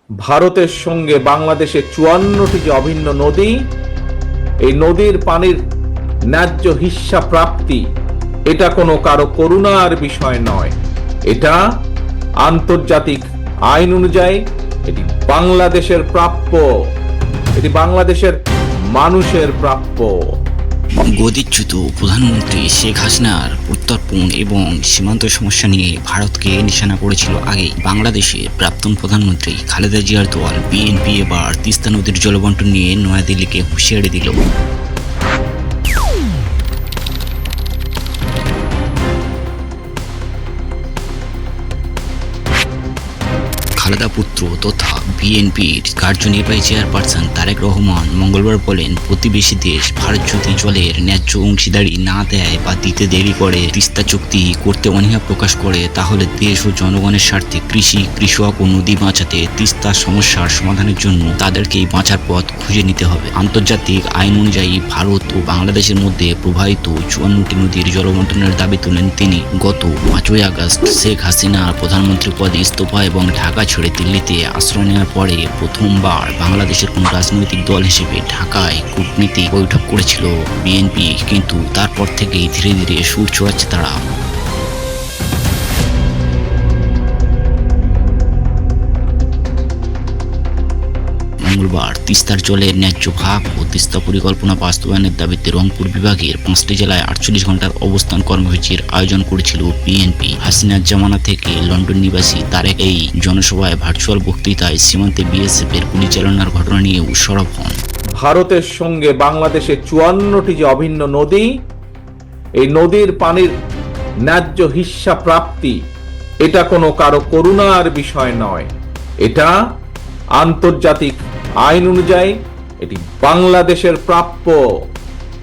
ভারতের সঙ্গে বাংলাদেশের ৫৪টি যে অভিন্ন নদী, এই নদীর পানির ন্যায্য হিস্সা প্রাপ্তি এটা কোনো কারো করুণার বিষয় নয়। এটা আন্তর্জাতিক আইন অনুযায়ী এটি বাংলাদেশের প্রাপ্য, এটি বাংলাদেশের মানুষের প্রাপ্য। গদিচ্যুত প্রধানমন্ত্রী শেখ হাসিনার প্রত্যর্পণ এবং সীমান্ত সমস্যা নিয়ে ভারতকে নিশানা করেছিল আগেই বাংলাদেশের প্রাক্তন প্রধানমন্ত্রী খালেদা জিয়ার দল বিএনপি এবার তিস্তা নদীর জলবন্টন নিয়ে নয়াদিল্লিকে হুঁশিয়ারি দিল। খালেদা পুত্র তথা বিএনপির কার্যনির্বাহী চেয়ারপারসন তারেক রহমান মঙ্গলবার বলেন, প্রতিবেশী দেশ ভারত যদি জলের ন্যায্য অংশীদারি না দেয় বা দিতে দেরি করে, তিস্তা চুক্তি করতে অনীহা প্রকাশ করে, তাহলে দেশ ও জনগণের স্বার্থে কৃষি, কৃষক ও নদী বাঁচাতে তিস্তা সমস্যার সমাধানের জন্য তাদেরকেই বাঁচার পথ খুঁজে নিতে হবে। আন্তর্জাতিক আইন অনুযায়ী ভারত ও বাংলাদেশের মধ্যে প্রবাহিত ৫৪টি নদীর জলবন্টনের দাবি তোলেন তিনি। গত ৫ই আগস্ট শেখ হাসিনা প্রধানমন্ত্রী পদে ইস্তফা এবং ঢাকা ছেড়ে দিল্লিতে আশ্রয় নেওয়ার পরে প্রথমবার বাংলাদেশের কোন রাজনৈতিক দল হিসেবে ঢাকায় কূটনীতিক বৈঠক করেছিল বিএনপি, কিন্তু তারপর থেকেই ধীরে ধীরে সুর চড়াচ্ছে তারা। মঙ্গলবার তিস্তার জলের ন্যায্য ভাগ ও তিস্তা পরিকল্পনা বাস্তবায়নের দাবিতে রংপুর বিভাগের ৫টি জেলায় ৪৮ ঘন্টার অবস্থান কর্মসূচির আয়োজন করেছিল বিএনপি। হাসিনার জামানা থেকে লন্ডন নিবাসী তারেক এই জনসভায় ভার্চুয়াল বক্তৃতায় সীমান্তে বিএসএফ এর গুলি চালনার ঘটনা নিয়ে সরব হন। ভারতের সঙ্গে বাংলাদেশের ৫৪টি যে অভিন্ন নদী, এই নদীর পানির ন্যায্য হিস্সা প্রাপ্তি এটা কোনো কারো করুণার বিষয় নয়। এটা আন্তর্জাতিক আইন অনুযায়ী এটি বাংলাদেশের প্রাপ্য,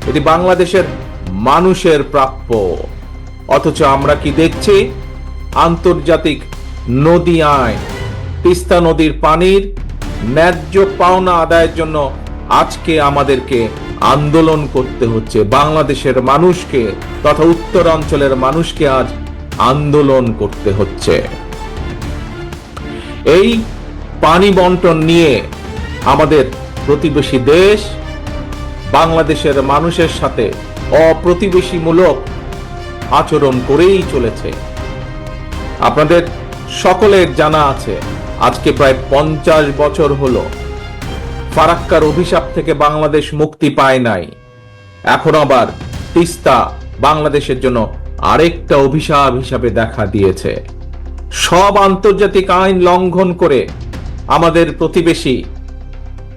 এটি বাংলাদেশের মানুষের প্রাপ্য। অথচ আমরা কি দেখছি? আন্তর্জাতিক নদী আইন, তিস্তা নদীর পানির ন্যায্য পাওনা আদায়ের জন্য আজকে আমাদেরকে আন্দোলন করতে হচ্ছে। বাংলাদেশের মানুষকে তথা উত্তরাঞ্চলের মানুষকে আজ আন্দোলন করতে হচ্ছে। এই পানি বন্টন নিয়ে আমাদের প্রতিবেশী দেশ বাংলাদেশের মানুষের সাথে অপ্রতিবেশীমূলক আচরণ করেই চলেছে। আপনাদের সকলের জানা আছে, আজকে প্রায় ৫০ বছর হলো ফারাক্কার অভিশাপ থেকে বাংলাদেশ মুক্তি পায় নাই। এখন আবার তিস্তা বাংলাদেশের জন্য আরেকটা অভিশাপ হিসাবে দেখা দিয়েছে। সব আন্তর্জাতিক আইন লঙ্ঘন করে আমাদের প্রতিবেশী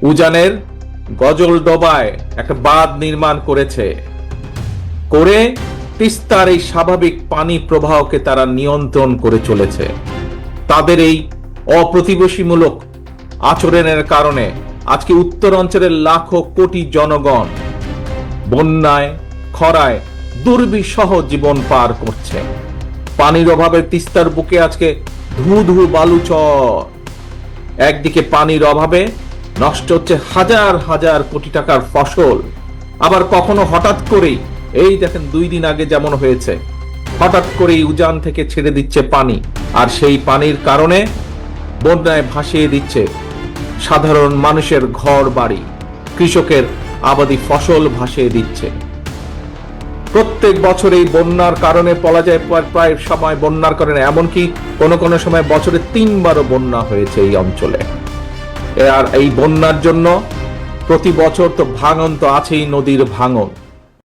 উজানের গজলডোবায় একটা বাঁধ নির্মাণ করে তিস্তার এই স্বাভাবিক পানি প্রবাহকে তারা নিয়ন্ত্রণ করে চলেছে। তাদের এই অপ্রতিবেশীমূলক আচরণের কারণে আজকে উত্তরাঞ্চলের লাখো কোটি জনগণ বন্যায়, খরায় দুর্বিষহ জীবন পার করছে। পানির অভাবে তিস্তার বুকে আজকে ধু ধু বালুচর। একদিকে পানির অভাবে নষ্ট হচ্ছে হাজার হাজার কোটি টাকার ফসল, আবার কখনো হঠাৎ করেই, এই দেখেন ২ দিন আগে যেমন হয়েছে, হঠাৎ করেই উজান থেকে ছেড়ে দিচ্ছে পানি, আর সেই পানির কারণে বন্যায় ভাসিয়ে দিচ্ছে সাধারণ মানুষের ঘর বাড়ি, কৃষকের আবাদি ফসল ভাসিয়ে দিচ্ছে। প্রত্যেক বছর এই বন্যার কারণে বলা যায় প্রায় সময় বন্যার কারণে, এমনকি কোন সময় বছরে ৩ বারও বন্যা হয়েছে এই অঞ্চলে। আর এই বন্যার জন্য প্রতি বছর তো ভাঙন তো আছেই, নদীর ভাঙন।